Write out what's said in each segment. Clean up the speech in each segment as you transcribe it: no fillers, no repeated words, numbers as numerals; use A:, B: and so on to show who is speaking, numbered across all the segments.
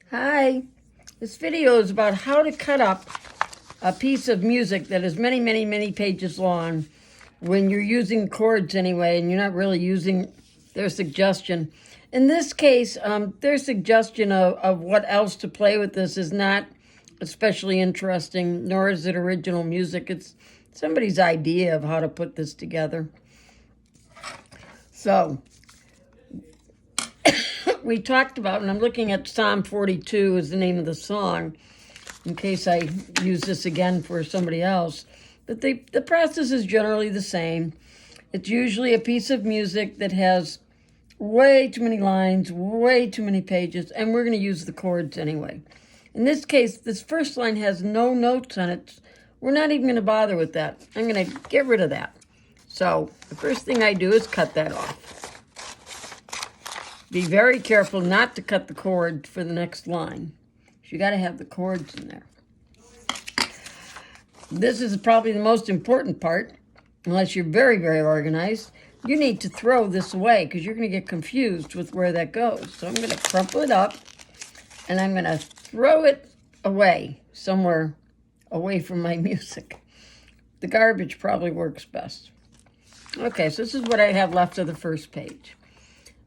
A: Hi, this video is about how to cut up a piece of music that is many, many, many pages long when you're using chords anyway and you're not really using their suggestion. In this case, their suggestion of what else to play with this is not especially interesting, nor is it original music. It's somebody's idea of how to put this together. So, we talked about, and I'm looking at Psalm 42 is the name of the song, in case I use this again for somebody else. But the process is generally the same. It's usually a piece of music that has way too many lines, way too many pages, and we're going to use the chords anyway. In this case, this first line has no notes on it. We're not even going to bother with that. I'm going to get rid of that. So the first thing I do is cut that off. Be very careful not to cut the chord for the next line. You got to have the chords in there. This is probably the most important part, unless you're very, very organized. You need to throw this away because you're going to get confused with where that goes. So I'm going to crumple it up, and I'm going to throw it away somewhere away from my music. The garbage probably works best. Okay, so this is what I have left of the first page.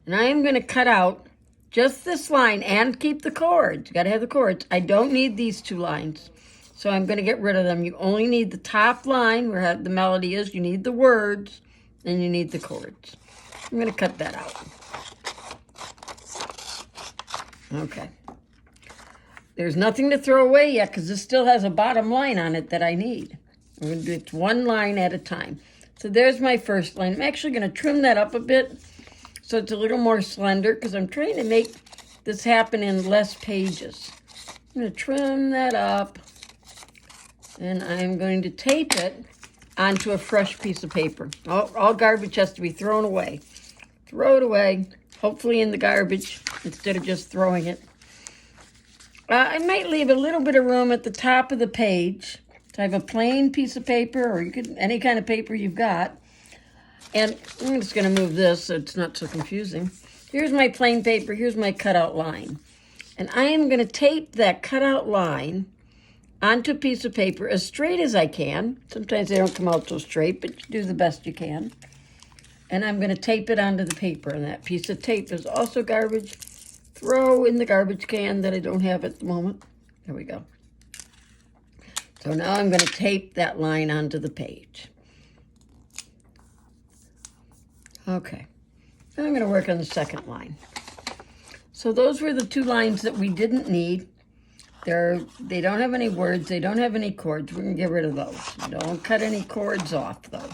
A: And I am going to cut out just this line and keep the chords. You got to have the chords. I don't need these two lines, so I'm going to get rid of them. You only need the top line where the melody is. You need the words, and you need the chords. I'm going to cut that out. Okay. There's nothing to throw away yet because this still has a bottom line on it that I need. I'm going to do it one line at a time. So there's my first line. I'm actually going to trim that up a bit so it's a little more slender because I'm trying to make this happen in less pages. I'm going to trim that up, and I'm going to tape it onto a fresh piece of paper. All garbage has to be thrown away. Throw it away, hopefully in the garbage instead of just throwing it. I might leave a little bit of room at the top of the page. So I have a plain piece of paper, or you could any kind of paper you've got. And I'm just going to move this so it's not so confusing. Here's my plain paper. Here's my cutout line. And I am going to tape that cutout line onto a piece of paper as straight as I can. Sometimes they don't come out so straight, but you do the best you can. And I'm going to tape it onto the paper. And that piece of tape is also garbage. Throw in the garbage can that I don't have at the moment. There we go. So now I'm going to tape that line onto the page. Okay, now I'm going to work on the second line. So those were the two lines that we didn't need. They don't have any words. They don't have any chords. We're going to get rid of those. Don't cut any chords off, though.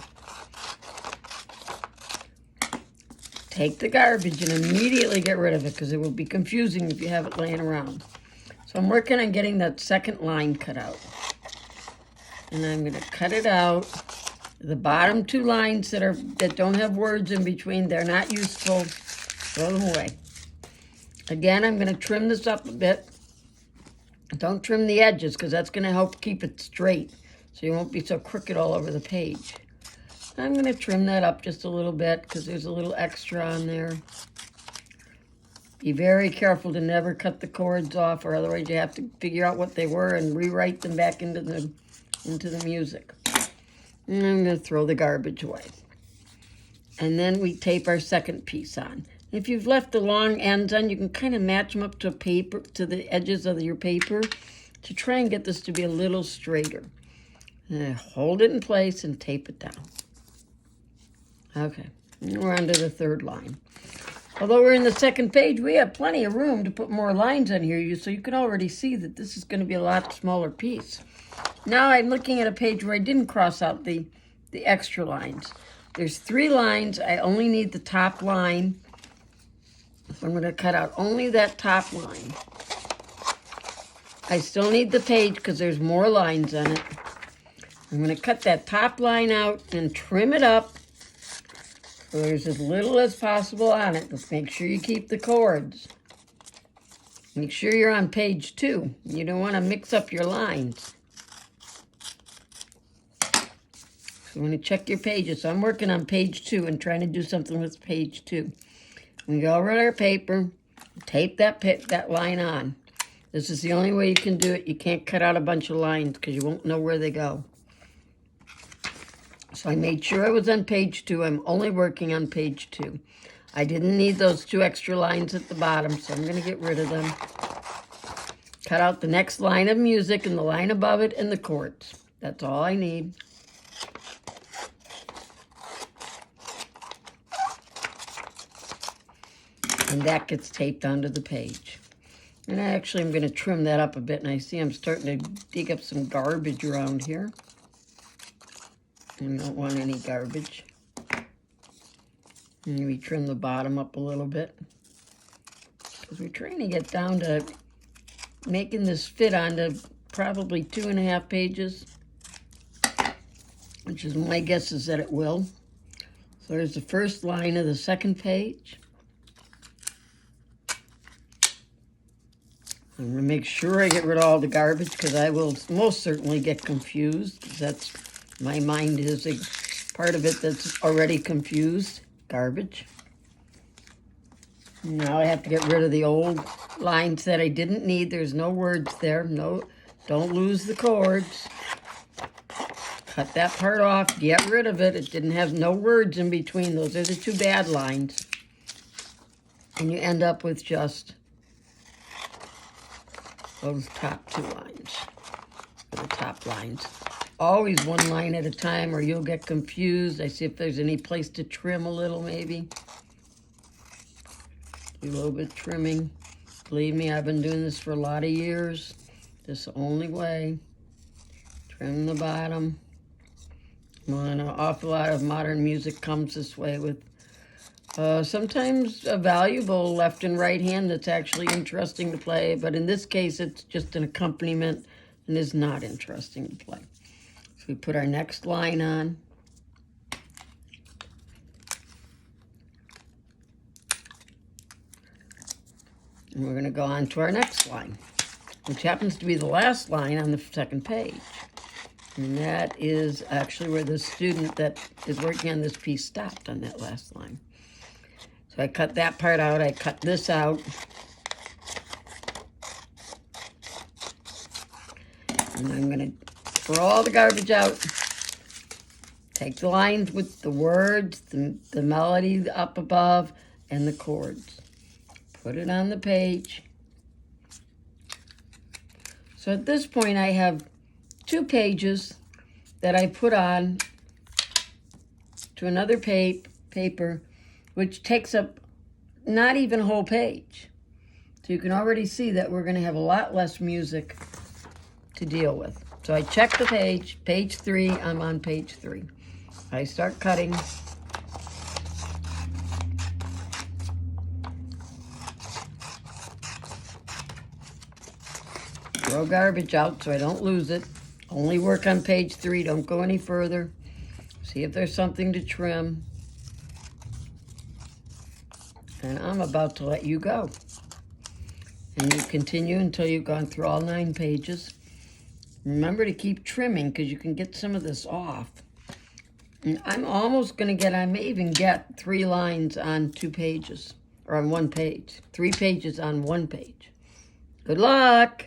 A: Take the garbage and immediately get rid of it because it will be confusing if you have it laying around. So I'm working on getting that second line cut out. And I'm going to cut it out. The bottom two lines that don't have words in between, they're not useful. Throw them away. Again, I'm going to trim this up a bit. Don't trim the edges because that's going to help keep it straight so you won't be so crooked all over the page. I'm going to trim that up just a little bit because there's a little extra on there. Be very careful to never cut the chords off, or otherwise you have to figure out what they were and rewrite them back into the music. And I'm going to throw the garbage away. And then we tape our second piece on. If you've left the long ends on, you can kind of match them up to the edges of your paper to try and get this to be a little straighter. And hold it in place and tape it down. Okay, and we're on to the third line. Although we're in the second page, we have plenty of room to put more lines on here, so you can already see that this is going to be a lot smaller piece. Now I'm looking at a page where I didn't cross out the extra lines. There's 3 lines. I only need the top line. So I'm going to cut out only that top line. I still need the page because there's more lines on it. I'm going to cut that top line out and trim it up so there's as little as possible on it. Just make sure you keep the chords. Make sure you're on page 2. You don't want to mix up your lines. So when you check your pages, so I'm working on page 2 and trying to do something with page 2. We go over our paper, tape that line on. This is the only way you can do it. You can't cut out a bunch of lines because you won't know where they go. So I made sure I was on page 2. I'm only working on page 2. I didn't need those 2 extra lines at the bottom, so I'm going to get rid of them. Cut out the next line of music and the line above it and the chords. That's all I need. And that gets taped onto the page. And actually I'm going to trim that up a bit, and I see I'm starting to dig up some garbage around here. I don't want any garbage. And we trim the bottom up a little bit, because we're trying to get down to making this fit onto probably 2.5 pages, which is my guess is that it will. So there's the first line of the second page. I'm going to make sure I get rid of all the garbage, because I will most certainly get confused. That's my mind is a part of it that's already confused. Garbage. Now I have to get rid of the old lines that I didn't need. There's no words there. No, don't lose the chords. Cut that part off. Get rid of it. It didn't have no words in between. Those are the 2 bad lines. And you end up with just those top 2 lines. The top lines. Always 1 line at a time, or you'll get confused. I see if there's any place to trim a little, maybe. Do a little bit of trimming. Believe me, I've been doing this for a lot of years. This is the only way. Trim the bottom. Well, an awful lot of modern music comes this way, with sometimes a valuable left and right hand that's actually interesting to play, but in this case, it's just an accompaniment and is not interesting to play. So we put our next line on. And we're going to go on to our next line, which happens to be the last line on the second page. And that is actually where the student that is working on this piece stopped, on that last line. So I cut that part out. I cut this out. And I'm going to throw all the garbage out. Take the lines with the words, the melody up above, and the chords. Put it on the page. So at this point, I have 2 pages that I put on to another paper, which takes up not even a whole page. So you can already see that we're going to have a lot less music to deal with. So I check the page 3, I'm on page 3. I start cutting. Throw garbage out so I don't lose it. Only work on page 3, don't go any further. See if there's something to trim. And I'm about to let you go. And you continue until you've gone through all 9 pages. Remember to keep trimming, because you can get some of this off. And I'm almost going to get, I may even get 3 lines on 2 pages, or on 1 page. 3 pages on 1 page. Good luck!